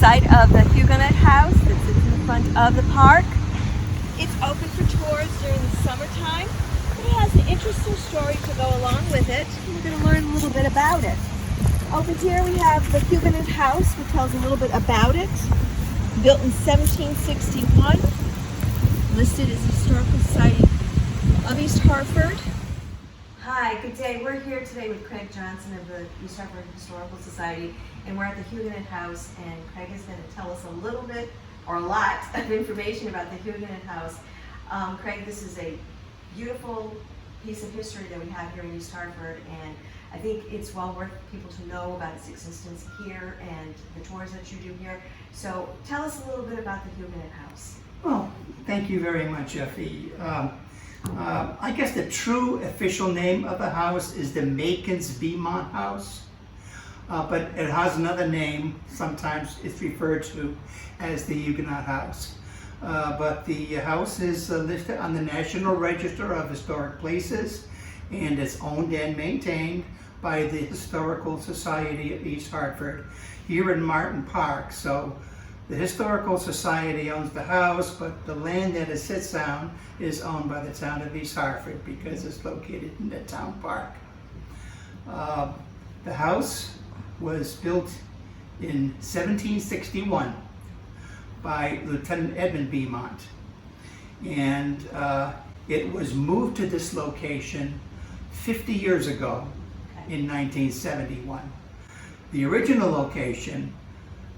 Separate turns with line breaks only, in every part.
site of the Hugenot House that sits in the front of the park. It's open for tours during the summertime, but it has an interesting story to go along with it. We're going to learn a little bit about it. Over here we have the Hugenot House, which tells a little bit about it. Built in 1761, listed as a Historical Society of East Hartford. Hi, good day. We're here today with Craig Johnson of the East Hartford Historical Society, and we're at the Hugenot House, and Craig is going to tell us a little bit, or a lot, of information about the Hugenot House. Craig, this is a beautiful piece of history that we have here in East Hartford, and I think it's well worth people to know about its existence here and the tours that you do here. So tell us a little bit about the Hugenot House.
Well, thank you very much, Effie. I guess the true official name of the house is the Makins Beaumont House, but it has another name. Sometimes it's referred to as the Hugenot House. But the house is listed on the National Register of Historic Places, and it's owned and maintained by the Historical Society of East Hartford here in Martin Park. So the Historical Society owns the house, but the land that it sits on is owned by the town of East Hartford because it's located in the town park. The house was built in 1761 by Lieutenant Edmund Beaumont, and it was moved to this location 50 years ago in 1971. The original location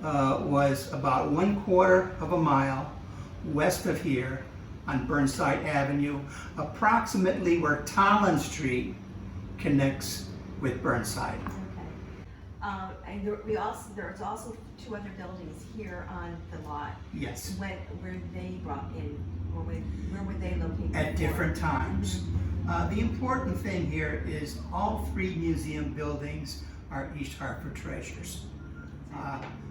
was about 1/4 of a mile west of here on Burnside Avenue, approximately where Tollin Street connects with Burnside.
Okay. And there's also two other buildings here on the lot.
Yes.
Where they brought in, or where were they located?
At different times. The important thing here is all three museum buildings are East Hartford treasures.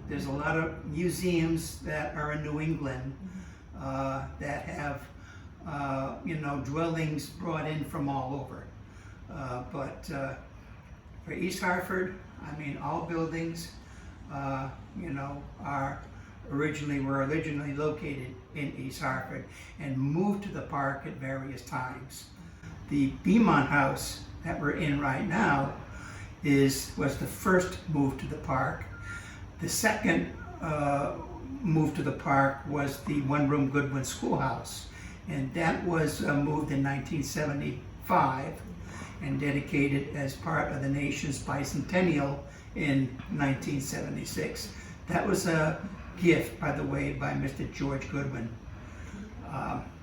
There's a lot of museums that are in New England that have, dwellings brought in from all over. But for East Hartford, I mean, all buildings, were originally located in East Hartford and moved to the park at various times. The Beaumont House that we're in right now was the first move to the park. The second move to the park was the one-room Goodwin Schoolhouse, and that was moved in 1975 and dedicated as part of the nation's bicentennial in 1976. That was a gift, by the way, by Mr. George Goodwin,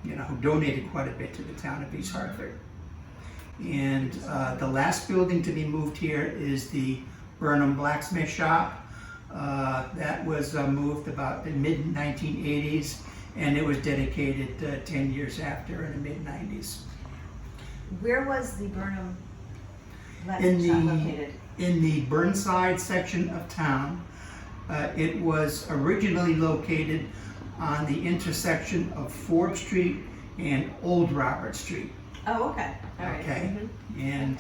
who donated quite a bit to the town of East Hartford. And the last building to be moved here is the Burnham Blacksmith Shop. That was moved about the mid-1980s, and it was dedicated 10 years after in the mid-90s.
Where was the Burnham Blacksmith Shop located?
In the Burnside section of town. It was originally located on the intersection of Forbes Street and Old Robert Street.
Oh, okay. All right.
Okay. And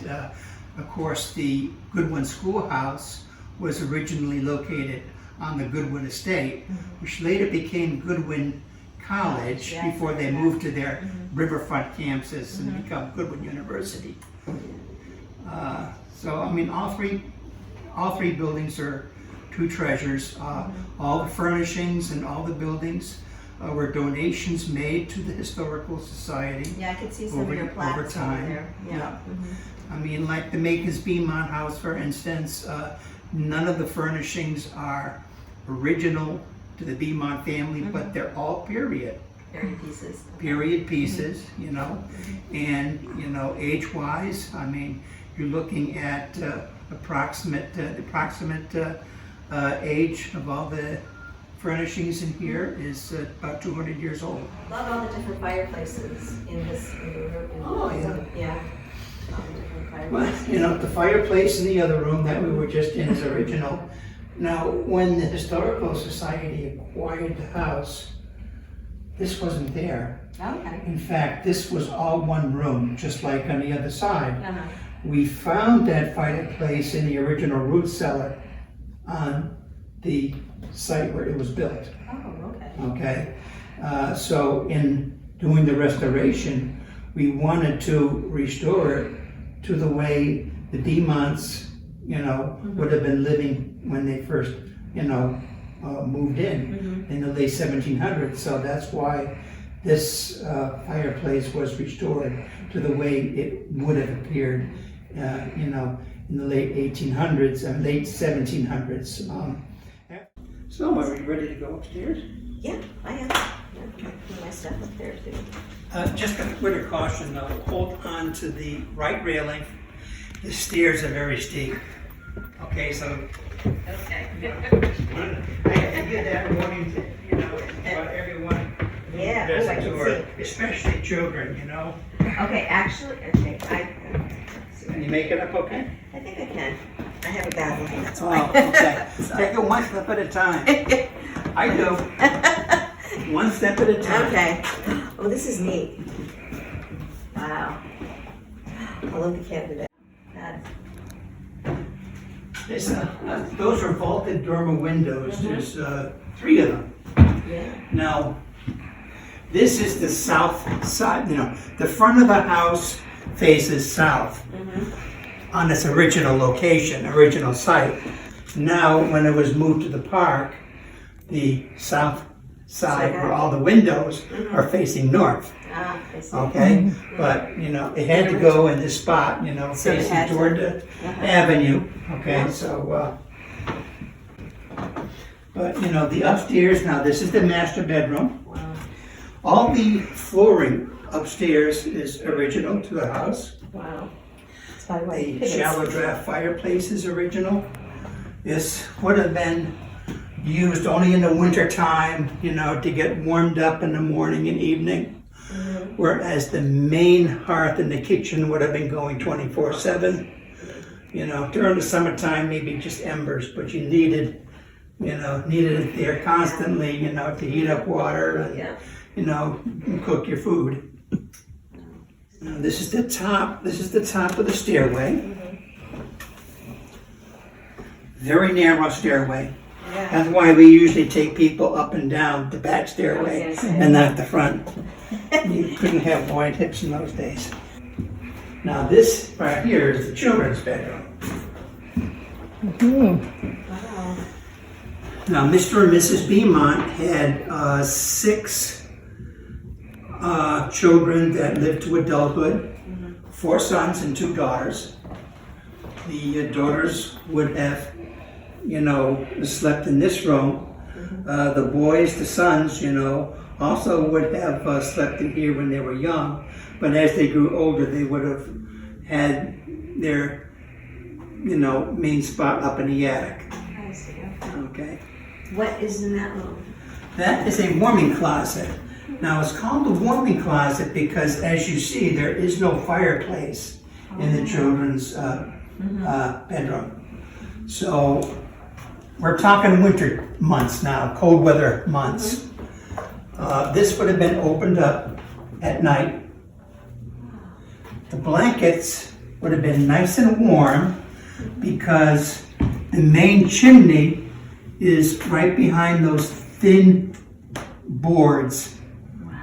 of course, the Goodwin Schoolhouse was originally located on the Goodwin Estate, which later became Goodwin College before they moved to their riverfront campus and become Goodwin University. So I mean, all three buildings are true treasures. All the furnishings and all the buildings were donations made to the Historical Society.
Yeah, I could see some of your plaques
over time.
over there. Yeah.
I mean, like the Makins Beaumont House, for instance, none of the furnishings are original to the Beaumont family, but they're all period.
Period pieces.
Period pieces, and age-wise, I mean, you're looking at the approximate age of all the furnishings in here is about 200 years old.
Love all the different fireplaces in this. Yeah. All the different fireplaces.
Well, the fireplace in the other room that we were just in is original. Now, when the Historical Society acquired the house, this wasn't there.
Okay.
In fact, this was all one room, just like on the other side. We found that fireplace in the original root cellar on the site where it was built.
Oh, okay.
Okay, so in doing the restoration, we wanted to restore it to the way the Demonts, would have been living when they first, moved in the late 1700s. So that's why this fireplace was restored to the way it would have appeared, in the late 1800s and late 1700s. So are we ready to go upstairs?
Yeah, I am. Yeah, I put my stuff up there too.
Just a word of caution though, hold on to the right railing. The stairs are very steep. Okay, so.
Okay.
I did that warning, about everyone.
Yeah,
There's
I
a
can
door, especially children,
Okay, actually, okay,
Can you make it up okay?
I think I can. I have a bad one, that's
Oh,
why.
okay. Take it one step at a time. I do. One step at a time.
Okay. Oh, this is neat. Wow. I love the canvas.
It's, those are vaulted dormer windows. There's 3 of them.
Yeah.
Now, this is the south side, the front of the house faces south on its original location, original site. Now, when it was moved to the park, the south side where all the windows are facing north.
Ah, I see.
Okay, but it had to go in this spot,
So it had
facing
to.
toward the avenue. Okay, so but the upstairs, now this is the master bedroom.
Wow.
All the flooring upstairs is original to the house.
Wow. That's probably why you
The
picked it.
shallow draft fireplace is original. This would have been used only in the winter time, to get warmed up in the morning and evening. Whereas the main hearth in the kitchen would have been going 24/7. During the summertime, maybe just embers, but you needed it there constantly, to heat up water and, cook your food. Now, this is the top of the stairway. Very narrow stairway.
Yeah.
That's why we usually take people up and down the back stairway
I was gonna say.
and not the front. You couldn't have wide hips in those days. Now this right here is the children's bedroom.
Wow.
Now Mr. and Mrs. Beaumont had 6 children that lived to adulthood, 4 sons and 2 daughters. The daughters would have slept in this room. The boys, the sons, also would have slept in here when they were young. But as they grew older, they would have had their, main spot up in the attic.
I see.
Okay.
What is in that room?
That is a warming closet. Now it's called a warming closet because, as you see, there is no fireplace in the children's bedroom. So we're talking winter months now, cold weather months. This would have been opened up at night. The blankets would have been nice and warm because the main chimney is right behind those thin boards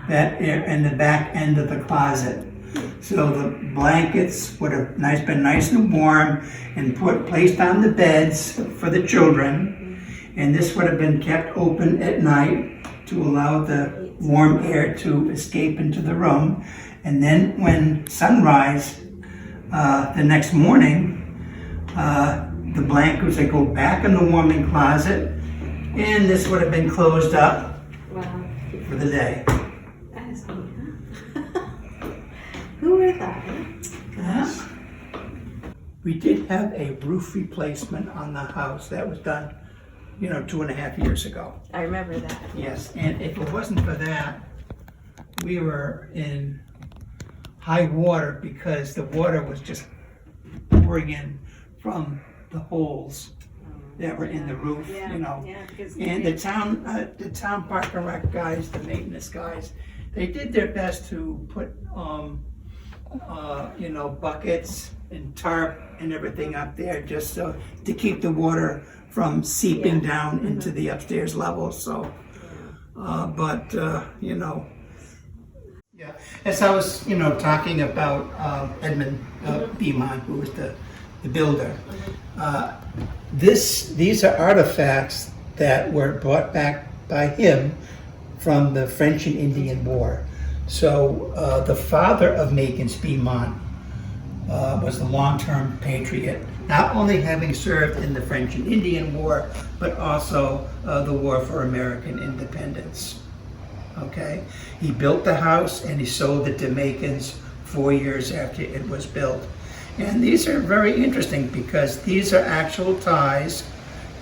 that are in the back end of the closet. So the blankets would have been nice and warm and placed on the beds for the children. And this would have been kept open at night to allow the warm air to escape into the room. And then when sunrise the next morning, the blankets would go back in the warming closet, and this would have been closed up for the day.
That is neat, huh? Who would have thought?
We did have a roof replacement on the house that was done, 2.5 years ago.
I remember that.
Yes, and if it wasn't for that, we were in high water because the water was just pouring in from the holes that were in the roof,
because
And the town park and rec guys, the maintenance guys, they did their best to put buckets and tarp and everything up there just so to keep the water from seeping down into the upstairs level. So, yeah. As I was, talking about Edmund Beaumont, who was the builder, these are artifacts that were brought back by him from the French and Indian War. So the father of Makins Beaumont was a long-term patriot, not only having served in the French and Indian War, but also the War for American Independence. Okay, he built the house and he sold it to Makins 4 years after it was built. And these are very interesting because these are actual ties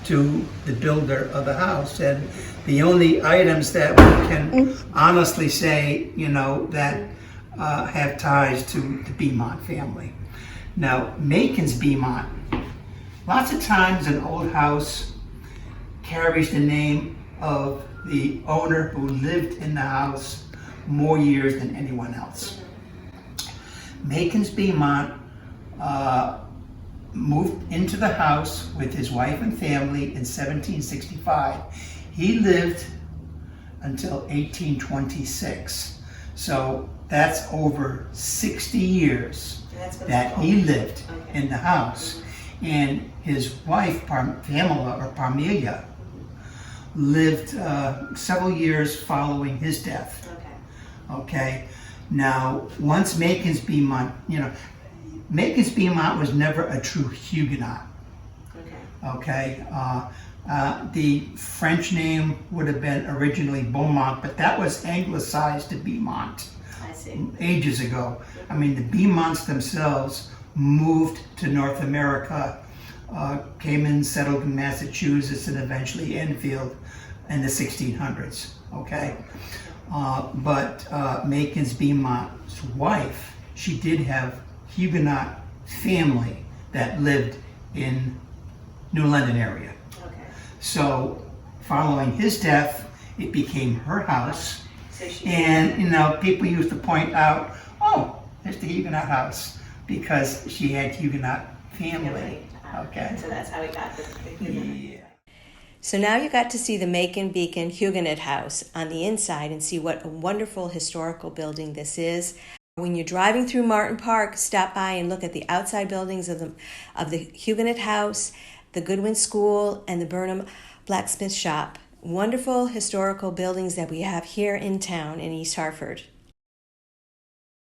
to the builder of the house, and the only items that we can honestly say, that have ties to the Beaumont family. Now, Makins Beaumont, lots of times an old house carries the name of the owner who lived in the house more years than anyone else. Makins Beaumont moved into the house with his wife and family in 1765. He lived until 1826. So that's over 60 years that he lived in the house. And his wife, Parmelia, lived several years following his death. Okay. Now, once Makins Beaumont, Makins Beaumont was never a true Huguenot. Okay. The French name would have been originally Beaumont, but that was anglicized to Beaumont.
I see.
Ages ago. I mean, the Beaumonts themselves moved to North America, came in, settled in Massachusetts, and eventually Enfield in the 1600s. Okay. But Makins Beaumont's wife, she did have Huguenot family that lived in New London area.
Okay.
So following his death, it became her house.
So
And, people used to point out, oh, there's the Hugenot House, because she had Huguenot family. Okay.
So that's how we got the
Yeah.
So now you got to see the Macon Beacon Hugenot House on the inside and see what a wonderful historical building this is. When you're driving through Martin Park, stop by and look at the outside buildings of the Hugenot House, the Goodwin School, and the Burnham Blacksmith Shop. Wonderful historical buildings that we have here in town in East Hartford.